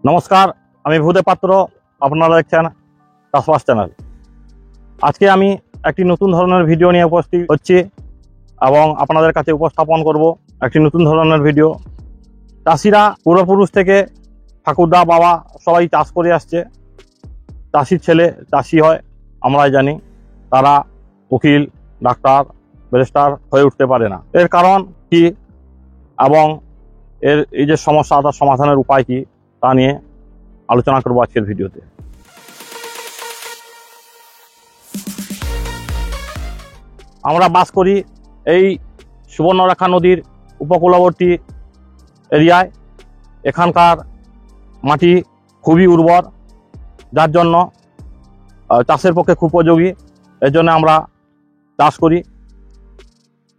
নমস্কার, আমি ভূদেব পাত্র। আপনারা দেখছেন চাষবাস চ্যানেল। আজকে আমি একটি নতুন ধরনের ভিডিও নিয়ে উপস্থিত হচ্ছি এবং আপনাদের কাছে উপস্থাপন করব একটি নতুন ধরনের ভিডিও। চাষিরা পূর্বপুরুষ থেকে ঠাকুরদা বাবা সবাই চাষ করে আসছে। চাষির ছেলে চাষি হয় আমরাই জানি, তারা উকিল, ডাক্তার, ব্যারিস্টার হয়ে উঠতে পারে না। এর কারণ কি এবং এই যে সমস্যা, তার সমাধানের উপায় কি, তা নিয়ে আলোচনা করবো আজকের ভিডিওতে। আমরা বাস করি এই সুবর্ণরেখা নদীর উপকূলবর্তী এরিয়ায়। এখানকার মাটি খুবই উর্বর, যার জন্য চাষের পক্ষে খুব উপযোগী। এর জন্য আমরা চাষ করি।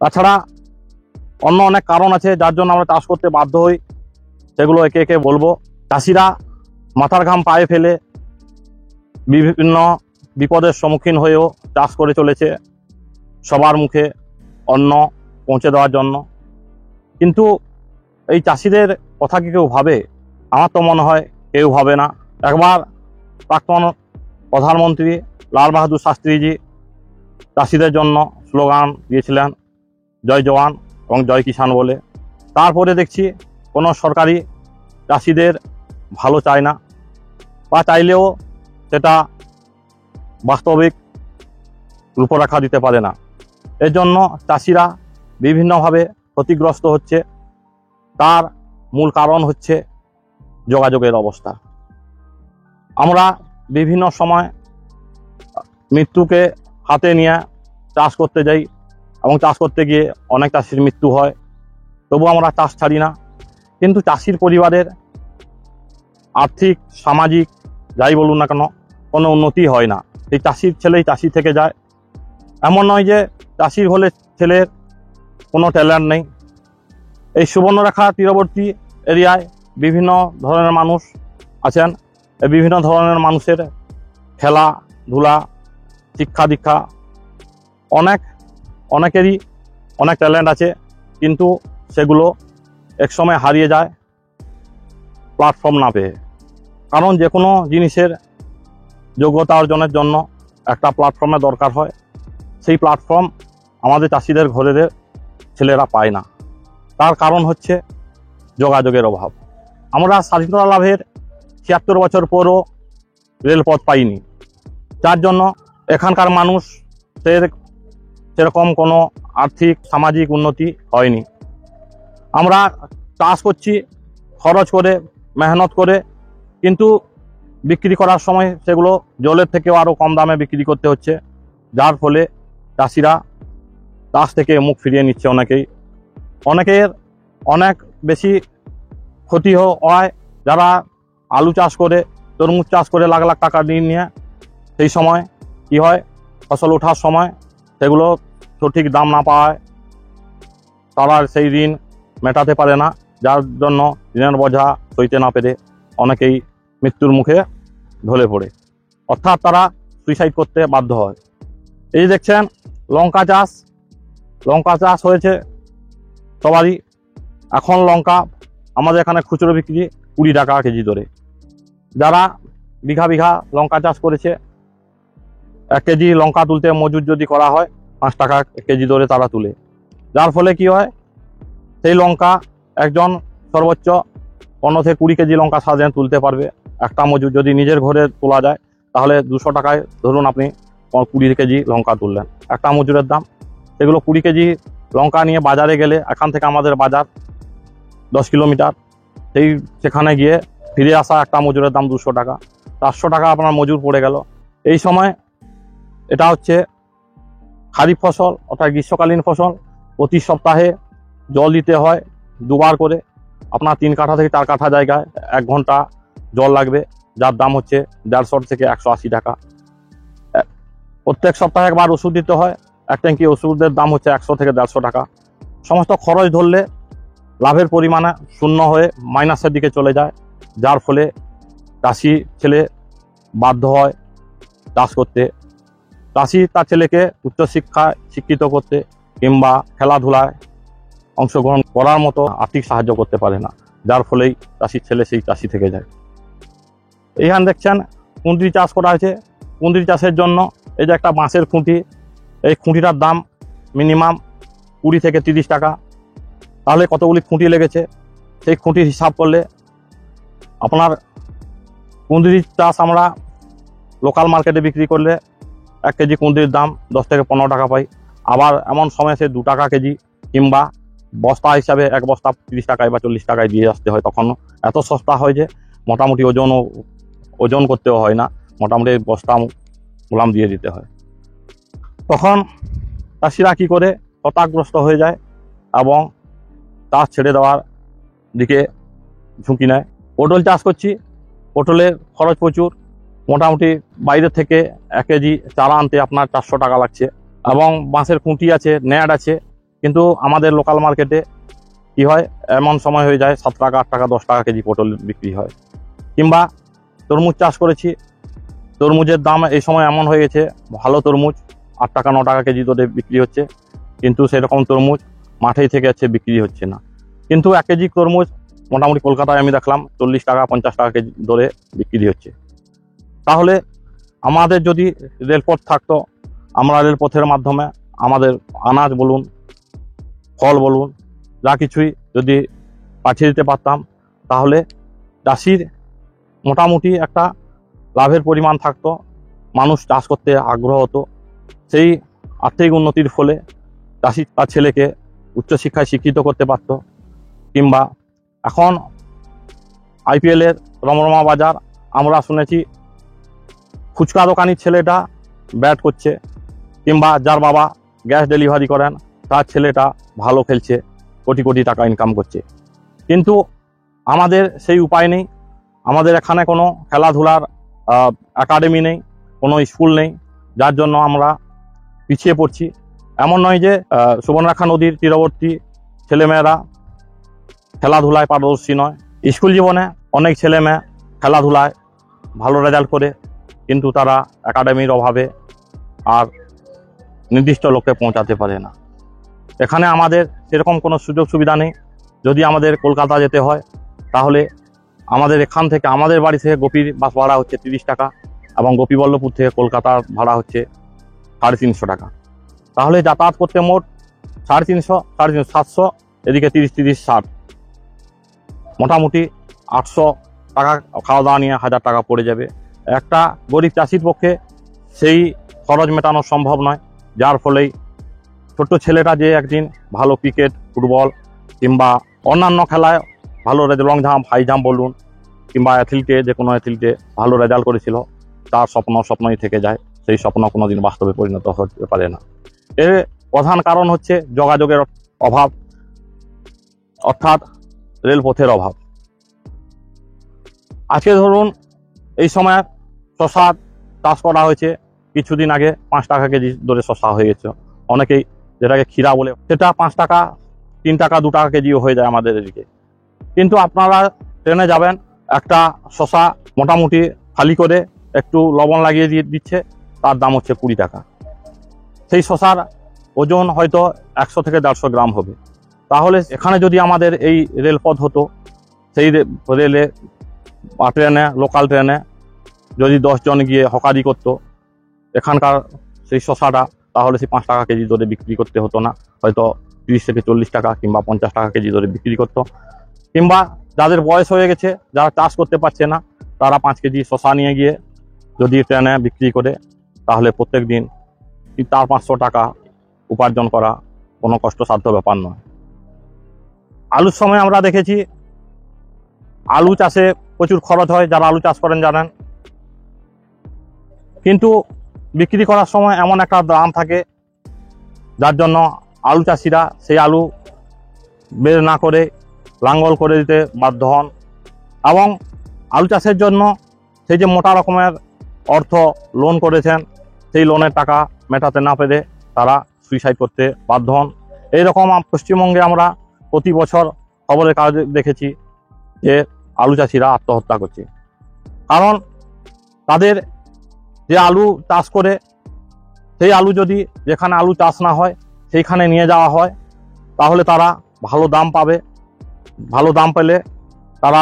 তাছাড়া অন্য অনেক কারণ আছে যার জন্য আমরা চাষ করতে বাধ্য হই, সেগুলো একে একে বলবো। চাষিরা মাথার ঘাম পায়ে ফেলে বিভিন্ন বিপদের সম্মুখীন হয়েও চাষ করে চলেছে সবার মুখে অন্ন পৌঁছে দেওয়ার জন্য। কিন্তু এই চাষিদের কথা কি কেউ ভাবে? আমার তো মনে হয় কেউ ভাবে না। একবার প্রাক্তন প্রধানমন্ত্রী লাল বাহাদুর শাস্ত্রীজি চাষিদের জন্য স্লোগান দিয়েছিলেন, জয় জওয়ান এবং জয় কিষাণ বলে। তারপরে দেখছি কোনো সরকারি চাষিদের ভালো চায় না, বা চাইলেও সেটা বাস্তবিক রূপরেখা দিতে পারে না। এর জন্য চাষিরা বিভিন্নভাবে ক্ষতিগ্রস্ত হচ্ছে। তার মূল কারণ হচ্ছে যোগাযোগের অবস্থা। আমরা বিভিন্ন সময় মৃত্যুকে হাতে নিয়ে চাষ করতে যাই এবং চাষ করতে গিয়ে অনেক চাষির মৃত্যু হয়, তবু আমরা চাষ ছাড়ি না। কিন্তু চাষির পরিবারের আর্থিক, সামাজিক যাই বলুন না কেন, কোনো উন্নতি হয় না। এই চাষির ছেলেই চাষি থেকে যায়। এমন নয় যে চাষির হলে ছেলের কোনো ট্যালেন্ট নেই। এই সুবর্ণরেখা তীরবর্তী এরিয়ায় বিভিন্ন ধরনের মানুষ আছেন। এই বিভিন্ন ধরনের মানুষের খেলাধুলা, শিক্ষা দীক্ষা, অনেকেরই অনেক ট্যালেন্ট আছে, কিন্তু সেগুলো একসময় হারিয়ে যায় প্ল্যাটফর্ম না পেয়ে। কারণ যে কোনো জিনিসের যোগ্যতা অর্জনের জন্য একটা প্ল্যাটফর্মের দরকার হয়। সেই প্ল্যাটফর্ম আমাদের চাষিদের ঘরের ছেলেরা পায় না। তার কারণ হচ্ছে যোগাযোগের অভাব। আমরা স্বাধীনতা লাভের ৭৬ বছর পরও রেলপথ পাইনি, যার জন্য এখানকার মানুষ সেরকম কোনো আর্থিক, সামাজিক উন্নতি হয়নি। আমরা চাষ করছি খরচ করে, মেহনত করে, কিন্তু বিক্রি করার সময় সেগুলো জলের থেকেও আরও কম দামে বিক্রি করতে হচ্ছে, যার ফলে চাষিরা চাষ থেকে মুখ ফিরিয়ে নিচ্ছে। অনেকের অনেক বেশি ক্ষতি হয়। যারা আলু চাষ করে, তরমুজ চাষ করে লাখ লাখ টাকা ঋণ নিয়ে, সেই সময় কি হয়, ফসল ওঠার সময় সেগুলো সঠিক দাম না পাওয়ায় তারা সেই ঋণ মেটাতে পারে না, যার জন্য ঋণের বোঝা সইতে না পেরে অনেকেই মৃত্যুর মুখে ঢলে পড়ে, অর্থাৎ তারা সুইসাইড করতে বাধ্য হয়। এই দেখছেন লঙ্কা চাষ হয়েছে সবারই। এখন লঙ্কা আমাদের এখানে খুচরো বিক্রি 20 টাকা কেজি দরে। যারা বিঘা বিঘা লঙ্কা চাষ করেছে, 1 কেজি লঙ্কা তুলতে মজুর যদি করা হয় 5 টাকা কেজি দরে তারা তুলে। যার ফলে কি হয়, সেই লঙ্কা একজন সর্বোচ্চ 15 থেকে 20 কেজি লঙ্কা সারাদিন তুলতে পারবে। একটা মজুর যদি নিজের ঘরে তোলা যায়, তাহলে 200 টাকায় ধরুন আপনি 20 কেজি লঙ্কা তুললেন, একটা মজুরের দাম। সেগুলো 20 কেজি লঙ্কা নিয়ে বাজারে গেলে, এখান থেকে আমাদের বাজার 10 কিলোমিটার, সেখানে গিয়ে ফিরে আসা একটা মজুরের দাম 200 টাকা, 400 টাকা আপনার মজুর পড়ে গেল। এই সময় এটা হচ্ছে খারিফ ফসল, অর্থাৎ গ্রীষ্মকালীন ফসল। প্রতি সপ্তাহে জল দিতে হয় 2 বার করে। আপনার 3 কাঠা থেকে 4 কাঠা জায়গায় 1 ঘন্টা জল লাগবে, যার দাম হচ্ছে 150 থেকে 180 টাকা। প্রত্যেক সপ্তাহে একবার ওষুধ দিতে হয়, 1 ট্যাঙ্কি ওষুধের দাম হচ্ছে 100 থেকে 150 টাকা। সমস্ত খরচ ধরলে লাভের পরিমাণে শূন্য হয়ে মাইনাসের দিকে চলে যায়, যার ফলে চাষি ছেলে বাধ্য হয় চাষ করতে। চাষি তার ছেলেকে উচ্চশিক্ষায় শিক্ষিত করতে কিংবা খেলাধুলায় অংশগ্রহণ করার মতো আর্থিক সাহায্য করতে পারে না, যার ফলেই চাষির ছেলে সেই চাষি থেকে যায়। এইখানে দেখছেন কুঁদরি চাষ করা হয়েছে। কুঁদরি চাষের জন্য এই যে একটা বাঁশের খুঁটি, এই খুঁটিটার দাম মিনিমাম 20 থেকে 30 টাকা। তাহলে কতগুলি খুঁটি লেগেছে সেই খুঁটির হিসাব করলে আপনার কুঁদরি চাষ আমরা লোকাল মার্কেটে বিক্রি করলে 1 কেজি কুঁদরির দাম 10 থেকে 15 টাকা পাই। আবার এমন সময় সে 2 টাকা কেজি, কিংবা বস্তা হিসাবে 1 বস্তা 30 টাকায় বা 40 টাকায় দিয়ে আসতে হয়। তখন এত সস্তা হয় যে মোটামুটি ওজন করতেও হয় না, মোটামুটি বস্তা গোলাম দিয়ে দিতে হয়। তখন চাষিরা কী করে হতাশগ্রস্ত হয়ে যায় এবং চাষ ছেড়ে দেওয়ার দিকে ঝুঁকি নেয়। পটল চাষ করছি, পটলের খরচ প্রচুর। মোটামুটি বাইরে থেকে 1 কেজি চারা আনতে আপনার 400 টাকা লাগছে, এবং বাঁশের খুঁটি আছে, নেট আছে। কিন্তু আমাদের লোকাল মার্কেটে কি হয়, এমন সময় হয়ে যায় 7 টাকা, 8 টাকা, 10 টাকা কেজি পটল বিক্রি হয়। কিংবা তরমুজ চাষ করেছি, তরমুজের দাম এই সময় এমন হয়ে গেছে, ভালো তরমুজ 8 টাকা 9 টাকা কেজি দরে বিক্রি হচ্ছে, কিন্তু সেরকম তরমুজ মাঠেই থেকে যাচ্ছে, বিক্রি হচ্ছে না। কিন্তু 1 কেজি তরমুজ মোটামুটি কলকাতায় আমি দেখলাম 40 টাকা 50 টাকা কেজি দরে বিক্রি হচ্ছে। তাহলে আমাদের যদি রেলপথ থাকতো, আমরা রেলপথের মাধ্যমে আমাদের আনাজ বলুন, ফল বলুন, যা কিছুই যদি পাঠিয়ে দিতে পারতাম, তাহলে চাষির মোটামুটি একটা লাভের পরিমাণ থাকতো, মানুষ চাষ করতে আগ্রহ হতো। সেই আর্থিক উন্নতির ফলে চাষি তার ছেলেকে উচ্চশিক্ষায় শিক্ষিত করতে পারত। কিংবা এখন IPL-এর রমরমা বাজার, আমরা শুনেছি ফুচকা দোকানির ছেলেটা ব্যাট করছে, কিংবা যার বাবা গ্যাস ডেলিভারি করেন তার ছেলেটা ভালো খেলছে, কোটি কোটি টাকা ইনকাম করছে। কিন্তু আমাদের সেই উপায় নেই। আমাদের এখানে কোনো খেলাধুলার একাডেমি নেই, কোনো স্কুল নেই, যার জন্য আমরা পিছিয়ে পড়ছি। এমন নয় যে সুবর্ণরেখা নদীর তীরবর্তী ছেলেমেয়েরা খেলাধুলায় পারদর্শী নয়। স্কুল জীবনে অনেক ছেলেমেয়ে খেলাধুলায় ভালো রেজাল্ট করে, কিন্তু তারা একাডেমির অভাবে আর নির্দিষ্ট লক্ষ্যে পৌঁছাতে পারে না। এখানে আমাদের সেরকম কোনো সুযোগ সুবিধা নেই। যদি আমাদের কলকাতা যেতে হয়, তাহলে আমাদের এখান থেকে, আমাদের বাড়ি থেকে গোপীর বাস ভাড়া হচ্ছে 30 টাকা, এবং গোপীবল্লভপুর থেকে কলকাতার ভাড়া হচ্ছে 350 টাকা। তাহলে যাতায়াত করতে মোট 350, 700, এদিকে 30-30-60, মোটামুটি 800 টাকা খাওয়া দাওয়া নিয়ে 1000 টাকা পড়ে যাবে। একটা গরিব চাষির পক্ষে সেই খরচ মেটানো সম্ভব নয়, যার ফলেই ছোট্ট ছেলেটা যে একদিন ভালো ক্রিকেট, ফুটবল কিংবা অন্যান্য খেলায় ভালো লং জাম্প, হাই জাম্প বলুন, কিংবা যে কোনো অ্যাথলিটে ভালো রেজাল্ট করেছিল, তার স্বপ্নই থেকে যায়। সেই স্বপ্ন কোনোদিন বাস্তবে পরিণত হতে পারে না। এর প্রধান কারণ হচ্ছে যোগাযোগের অভাব, অর্থাৎ রেলপথের অভাব। আজকে ধরুন এই সময় শশা চাষ করা হয়েছে, কিছুদিন আগে 5 টাকা কেজি দরে শশা হয়ে গেছে। অনেকেই যেটাকে ক্ষীরা বলে, সেটা 5 টাকা, 3 টাকা, 2 টাকা কেজিও হয়ে যায় আমাদের এদিকে। কিন্তু আপনারা ট্রেনে যাবেন, একটা শশা মোটামুটি ফালি করে একটু লবণ লাগিয়ে দিয়ে দিচ্ছে, তার দাম হচ্ছে 20 টাকা। সেই শশার ওজন হয়তো 100 থেকে 150 গ্রাম হবে। তাহলে এখানে যদি আমাদের এই রেলপথ হতো, সেই রেলে বা ট্রেনে, লোকাল ট্রেনে যদি 10 জন গিয়ে হকারি করতো এখানকার সেই শশাটা, তাহলে সেই 5 টাকা কেজি দরে বিক্রি করতে হতো না, হয়তো 30 থেকে 40 টাকা কিংবা 50 টাকা কেজি দরে বিক্রি করতো। কিংবা যাদের বয়স হয়ে গেছে, যারা চাষ করতে পারছে না, তারা 5 কেজি শশা নিয়ে গিয়ে যদি ট্রেনে বিক্রি করে, তাহলে প্রত্যেক দিন 400-500 টাকা উপার্জন করা কোনো কষ্টসাধ্য ব্যাপার নয়। আলুর সময় আমরা দেখেছি আলু চাষে প্রচুর খরচ হয়, যারা আলু চাষ করেন জানেন। কিন্তু বিক্রি করার সময় এমন একটা দাম থাকে, যার জন্য আলু চাষিরা সেই আলু বের না করে লাঙ্গল করে দিতে বাধ্য হন, এবং আলু চাষের জন্য সেই যে মোটা রকমের অর্থ লোন করেছেন, সেই লোনের টাকা মেটাতে না পেরে তারা সুইসাইড করতে বাধ্য হন। এইরকম পশ্চিমবঙ্গে আমরা প্রতি বছর খবরের কাগজে দেখেছি যে আলু চাষিরা আত্মহত্যা করছে। কারণ তাদের যে আলু চাষ করে, সেই আলু যদি যেখানে আলু চাষ না হয় সেইখানে নিয়ে যাওয়া হয়, তাহলে তারা ভালো দাম পাবে। ভালো দাম পেলে তারা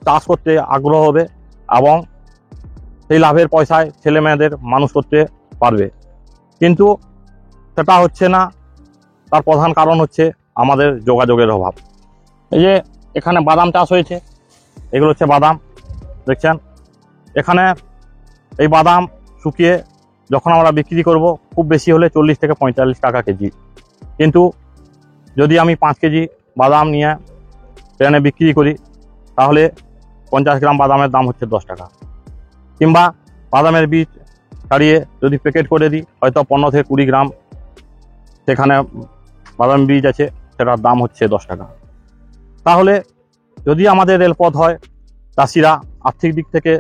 চাষ করতে আগ্রহ হবে, এবং সেই লাভের পয়সায় ছেলে মেয়েদের মানুষ করতে পারবে, কিন্তু সেটা হচ্ছে না। তার প্রধান কারণ হচ্ছে আমাদের যোগাযোগের অভাব। এই যে এখানে বাদাম চাষ হয়েছে, এগুলো হচ্ছে বাদাম, দেখছেন। এখানে এই বাদাম শুকিয়ে যখন আমরা বিক্রি করব খুব বেশি হলে 40 থেকে 45 টাকা কেজি, কিন্তু যদি আমি 5 কেজি বাদাম নিয়ে ট্রেনে বিক্রি করি তাহলে 50 গ্রাম বাদামের দাম হচ্ছে 10 টাকা। কিংবা বাদামের বীজ ছাড়িয়ে যদি প্যাকেট করে দিই, হয়তো 15 থেকে 20 গ্রাম সেখানে বাদাম বীজ আছে, সেটার দাম হচ্ছে 10 টাকা। তাহলে যদি আমাদের রেলপথ হয়, চাষিরা আর্থিক দিক থেকে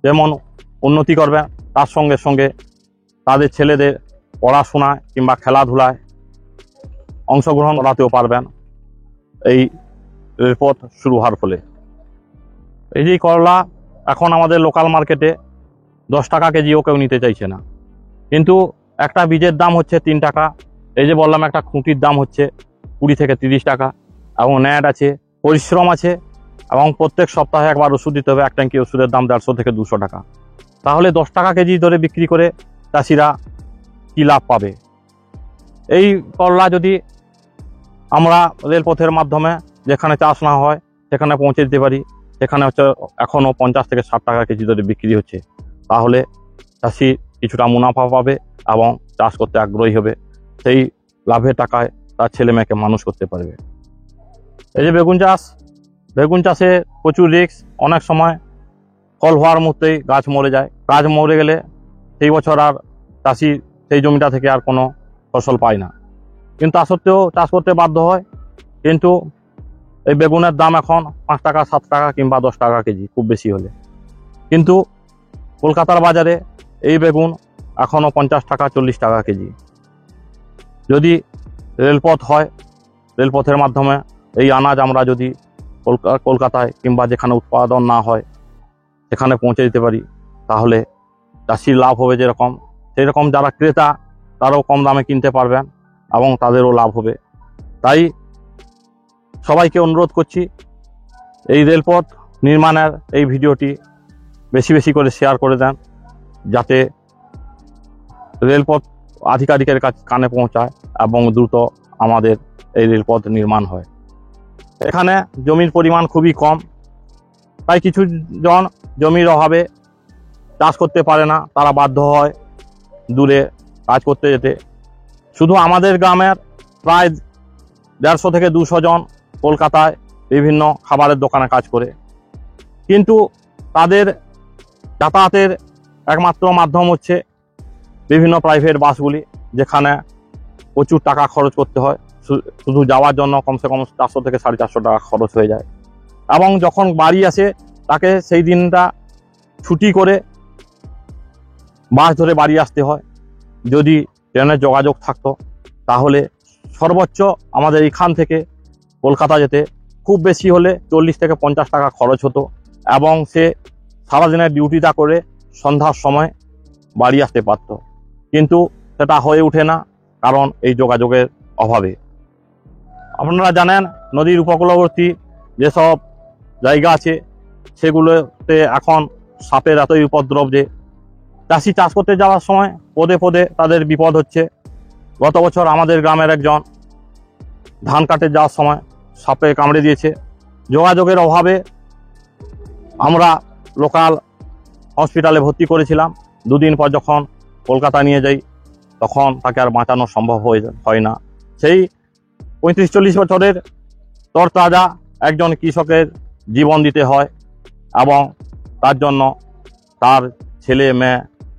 যেমন উন্নতি করবে, তার সঙ্গে সঙ্গে তাদের ছেলেদের পড়াশোনায় কিংবা খেলাধুলায় অংশগ্রহণ করাতেও পারবেন এই রেলপথ শুরু হওয়ার ফলে। এই যে করলা এখন আমাদের লোকাল মার্কেটে 10 টাকা কেজিও কেউ নিতে চাইছে না, কিন্তু একটা বীজের দাম হচ্ছে 3 টাকা। এই যে বললাম, একটা খুঁটির দাম হচ্ছে 20 থেকে 30 টাকা, এবং নেট আছে, পরিশ্রম আছে, এবং প্রত্যেক সপ্তাহে একবার ওষুধ দিতে হবে। এক ট্যাঙ্কি ওষুধের দাম 150 থেকে 200 টাকা। তাহলে 10 টাকা কেজি ধরে বিক্রি করে চাষিরা কি লাভ পাবে? এই করলা যদি আমরা রেলপথের মাধ্যমে যেখানে চাষ না হয় সেখানে পৌঁছে দিতে পারি, সেখানে হচ্ছে এখনও 50 থেকে 60 টাকা কেজি ধরে বিক্রি হচ্ছে, তাহলে চাষি কিছুটা মুনাফা পাবে এবং চাষ করতে আগ্রহী হবে। সেই লাভের টাকায় তার ছেলে মেয়েকে মানুষ করতে পারবে। এই যে বেগুন চাষে প্রচুর রিস্ক। অনেক সময় ফল হওয়ার মুহূর্তেই গাছ মরে যায়। গাছ মরে গেলে সেই বছর আর চাষি সেই জমিটা থেকে আর কোনো ফসল পায় না, কিন্তু তা সত্ত্বেও চাষ করতে বাধ্য হয়। কিন্তু এই বেগুনের দাম এখন 5 টাকা, 7 টাকা কিংবা 10 টাকা কেজি খুব বেশি হলে, কিন্তু কলকাতার বাজারে এই বেগুন এখনও 50 টাকা, 40 টাকা কেজি। যদি রেলপথ হয়, রেলপথের মাধ্যমে এই আনাজ আমরা যদি কলকাতায় কিংবা যেখানে উৎপাদন না হয় সেখানে পৌঁছে দিতে পারি, তাহলে চাষির লাভ হবে যেরকম, সেই রকম যারা ক্রেতা তারাও কম দামে কিনতে পারবেন এবং তাদেরও লাভ হবে। তাই সবাইকে অনুরোধ করছি, এই রেলপথ নির্মাণের এই ভিডিওটি বেশি বেশি করে শেয়ার করে দেন, যাতে রেলপথ আধিকারিকের কানে পৌঁছায় এবং দ্রুত আমাদের এই রেলপথ নির্মাণ হয়। এখানে জমির পরিমাণ খুবই কম, তাই কিছু জন জমির অভাবে চাষ করতে পারে না, তারা বাধ্য হয় দূরে কাজ করতে যেতে। শুধু আমাদের গ্রামের প্রায় 150 থেকে 200 জন কলকাতায় বিভিন্ন খাবারের দোকানে কাজ করে, কিন্তু তাদের যাতায়াতের একমাত্র মাধ্যম হচ্ছে বিভিন্ন প্রাইভেট বাসগুলি, যেখানে প্রচুর টাকা খরচ করতে হয়। শুধু যাওয়ার জন্য কমসে কম 400 থেকে 450 টাকা খরচ হয়ে যায়, এবং যখন বাড়ি আসে তাকে সেই দিনটা ছুটি করে বাস ধরে বাড়ি আসতে হয়। যদি ট্রেনের যোগাযোগ থাকতো তাহলে সর্বোচ্চ আমাদের এইখান থেকে কলকাতা যেতে খুব বেশি হলে 40 থেকে 50 টাকা খরচ হতো, এবং সে সারাদিনের ডিউটিটা করে সন্ধ্যার সময় বাড়ি আসতে পারত, কিন্তু সেটা হয়ে ওঠে না, কারণ এই যোগাযোগের অভাবে। আপনারা জানেন, নদীর উপকূলবর্তী যেসব জায়গা আছে সেগুলোতে এখন সাপের এতই উপদ্রব যে চাষি চাষ করতে যাওয়ার সময় পদে পদে তাদের বিপদ হচ্ছে। গত বছর আমাদের গ্রামের একজন ধান কাটতে যাওয়ার সময় সাপে কামড়ে দিয়েছে। যোগাযোগের অভাবে আমরা লোকাল হসপিটালে ভর্তি করেছিলাম। 2 দিন পর যখন কলকাতা নিয়ে যাই তখন তাকে আর বাঁচানো সম্ভব হয় না। সেই 35-40 বছরের তরতাজা একজন কৃষকের জীবন দিতে হয়, এবং তার জন্য তার ছেলে মেয়ে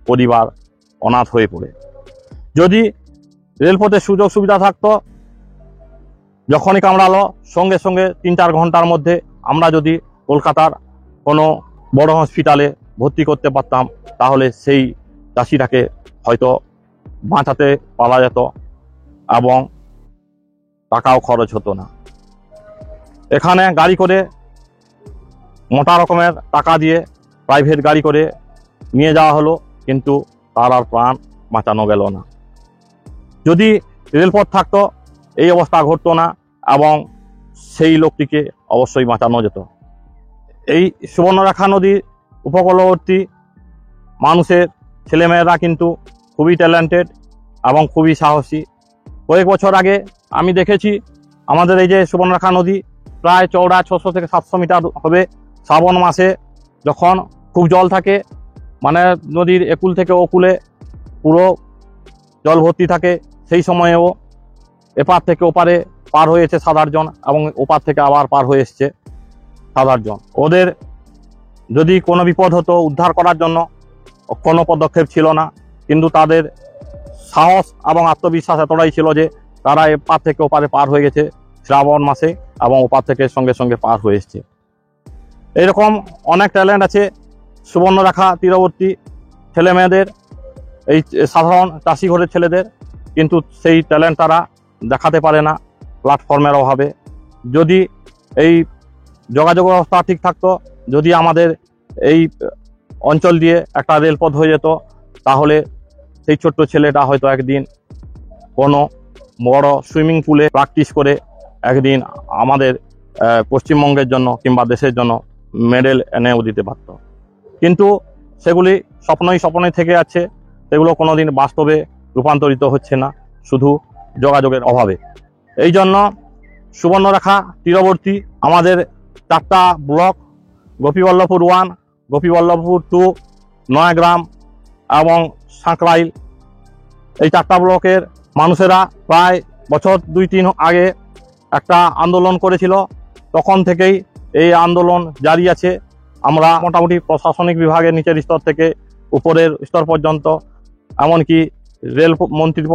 পরিবার অনাথ হয়ে পড়ে। যদি রেলপথের সুযোগ সুবিধা থাকতো, যখনই কামড়ালো সঙ্গে সঙ্গে 3-4 ঘন্টার মধ্যে আমরা যদি কলকাতার কোনো বড় হসপিটালে ভর্তি করতে পারতাম, তাহলে সেই চাষিটাকে হয়তো বাঁচাতে পারা যেত এবং টাকাও খরচ হতো না। এখানে গাড়ি করে মোটা রকমের টাকা দিয়ে প্রাইভেট গাড়ি করে নিয়ে যাওয়া হলো, কিন্তু তার আর প্রাণ বাঁচানো গেল না। যদি রেলপথ থাকতো এই অবস্থা ঘটতো না, এবং সেই লোকটিকে অবশ্যই বাঁচানো যেত। এই সুবর্ণরেখা নদীর উপকূলবর্তী মানুষের ছেলেমেয়েরা কিন্তু খুবই ট্যালেন্টেড এবং খুবই সাহসী। কয়েক বছর আগে আমি দেখেছি আমাদের এই যে সুবর্ণরেখা নদী প্রায় চওড়া 600 থেকে 700 মিটার হবে। শ্রাবণ মাসে যখন খুব জল থাকে, মানে নদীর একুল থেকে ওকুলে পুরো জল ভর্তি থাকে, সেই সময়েও এপার থেকে ওপারে পার হয়েছে 7-8 জন এবং ওপার থেকে আবার পার হয়ে এসছে 7-8 জন। ওদের যদি কোনো বিপদ হতো উদ্ধার করার জন্য কোনো পদক্ষেপ ছিল না, কিন্তু তাদের সাহস এবং আত্মবিশ্বাস এতটাই ছিল যে তারা এপার থেকে ওপারে পার হয়ে গেছে শ্রাবণ মাসে এবং ওপার থেকে সঙ্গে সঙ্গে পার হয়ে এসছে। এইরকম অনেক ট্যালেন্ট আছে সুবর্ণরেখা তীরবর্তী ছেলে মেয়েদের, এই সাধারণ চাষি ঘরের ছেলেদের, কিন্তু সেই ট্যালেন্ট তারা দেখাতে পারে না প্ল্যাটফর্মের অভাবে। যদি এই যোগাযোগ ব্যবস্থা ঠিক থাকতো, যদি আমাদের এই অঞ্চল দিয়ে একটা রেলপথ হয়ে যেত, তাহলে সেই ছোট্ট ছেলেটা হয়তো একদিন কোনো বড় সুইমিং পুলে প্র্যাকটিস করে একদিন আমাদের পশ্চিমবঙ্গের জন্য কিংবা দেশের জন্য মেডেল এনেও দিতে পারত। কিন্তু সেগুলি স্বপ্নই থেকে যাচ্ছে, সেগুলো কোনোদিন বাস্তবে রূপান্তরিত হচ্ছে না, শুধু যোগাযোগের অভাবে। এই জন্য সুবর্ণরেখা তীরবর্তী আমাদের 4টা ব্লক, গোপীবল্লভপুর 1, গোপীবল্লভপুর 2, নয়াগ্রাম এবং সাঁকরাইল, এই 4টা ব্লকের মানুষেরা প্রায় বছর 2-3 আগে একটা আন্দোলন করেছিল। তখন থেকেই এই আন্দোলন জারি আছে। আমরা মোটামুটি প্রশাসনিক বিভাগের নিচের স্তর থেকে উপরের স্তর পর্যন্ত, এমনকি রেল মন্ত্রীর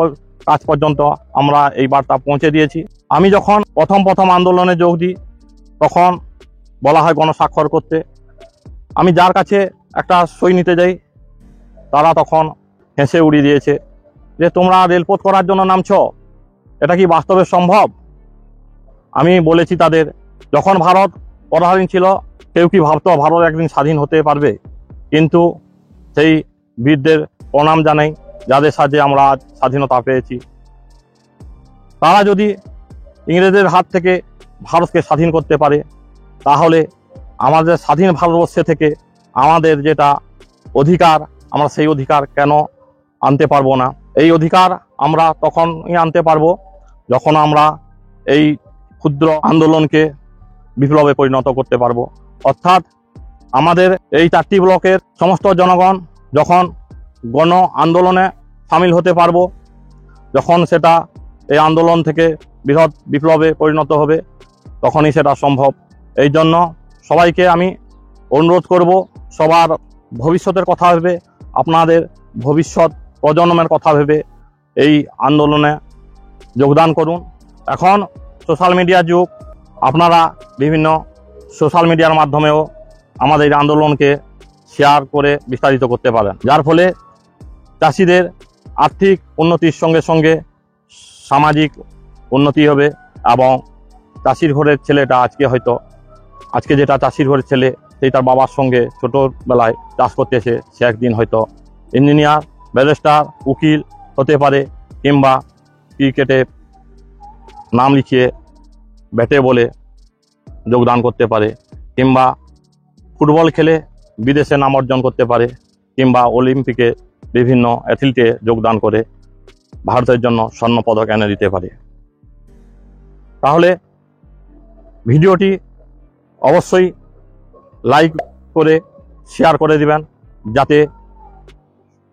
কাজ পর্যন্ত আমরা এই বার্তা পৌঁছে দিয়েছি। আমি যখন প্রথম আন্দোলনে যোগ দিই, তখন বলা হয় গণস্বাক্ষর করতে। আমি যার কাছে একটা সই নিতে যাই, তারা তখন হেসে উড়িয়ে দিয়েছে যে তোমরা রেলপথ করার জন্য নামছো, এটা কি বাস্তবে সম্ভব? আমি বলেছি তাদের, যখন ভারত পরাধীন ছিল কেউ কি ভাবতো ভারত একদিন স্বাধীন হতে পারবে? কিন্তু সেই বীরদের প্রণাম জানাই যাদের সাহায্যে আমরা আজ স্বাধীনতা পেয়েছি। তারা যদি ইংরেজদের হাত থেকে ভারতকে স্বাধীন করতে পারে, তাহলে আমাদের স্বাধীন ভারতবর্ষে থেকে আমাদের যেটা অধিকার, আমরা সেই অধিকার কেন আনতে পারবো না? এই অধিকার আমরা তখনই আনতে পারবো যখন আমরা এই ক্ষুদ্র আন্দোলনকে বিপ্লবে পরিণত করতে পারবো। অর্থাৎ আমাদের এই 4টি ব্লকের সমস্ত জনগণ যখন গণ আন্দোলনে সামিল হতে পারবো, যখন সেটা এই আন্দোলন থেকে বৃহৎ বিপ্লবে পরিণত হবে, তখনই সেটা সম্ভব। এই জন্য সবাইকে আমি অনুরোধ করব, সবার ভবিষ্যতের কথা ভেবে, আপনাদের ভবিষ্যৎ প্রজন্মের কথা ভেবে এই আন্দোলনে যোগদান করুন। এখন সোশ্যাল মিডিয়া যুগ, আপনারা বিভিন্ন সোশ্যাল মিডিয়ার মাধ্যমেও আমাদের এই আন্দোলনকে শেয়ার করে বিস্তারিত করতে পারেন, যার ফলে চাষিদের আর্থিক উন্নতির সঙ্গে সঙ্গে সামাজিক উন্নতি হবে এবং চাষির ঘরের ছেলেটা আজকে যেটা চাষির ঘরের ছেলে, সেই তার বাবার সঙ্গে ছোটোবেলায় চাষ করতে এসে সে একদিন হয়তো ইঞ্জিনিয়ার, ব্যারিস্টার, উকিল হতে পারে, কিংবা ক্রিকেটে নাম লিখিয়ে ব্যাটে বলে যোগদান করতে পারে, কিংবা ফুটবল খেলে বিদেশে নাম অর্জন করতে পারে, কিংবা অলিম্পিকে বিভিন্ন অ্যাথলিটে যোগদান করে ভারতের জন্য স্বর্ণপদক এনে দিতে পারে। তাহলে ভিডিওটি অবশ্যই লাইক করে শেয়ার করে দিবেন, যাতে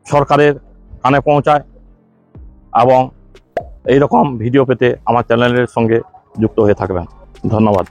সরকারের কানে পৌঁছায়, এবং এই রকম ভিডিও পেতে আমার চ্যানেলের সঙ্গে যুক্ত হয়ে থাকবেন। ধন্যবাদ।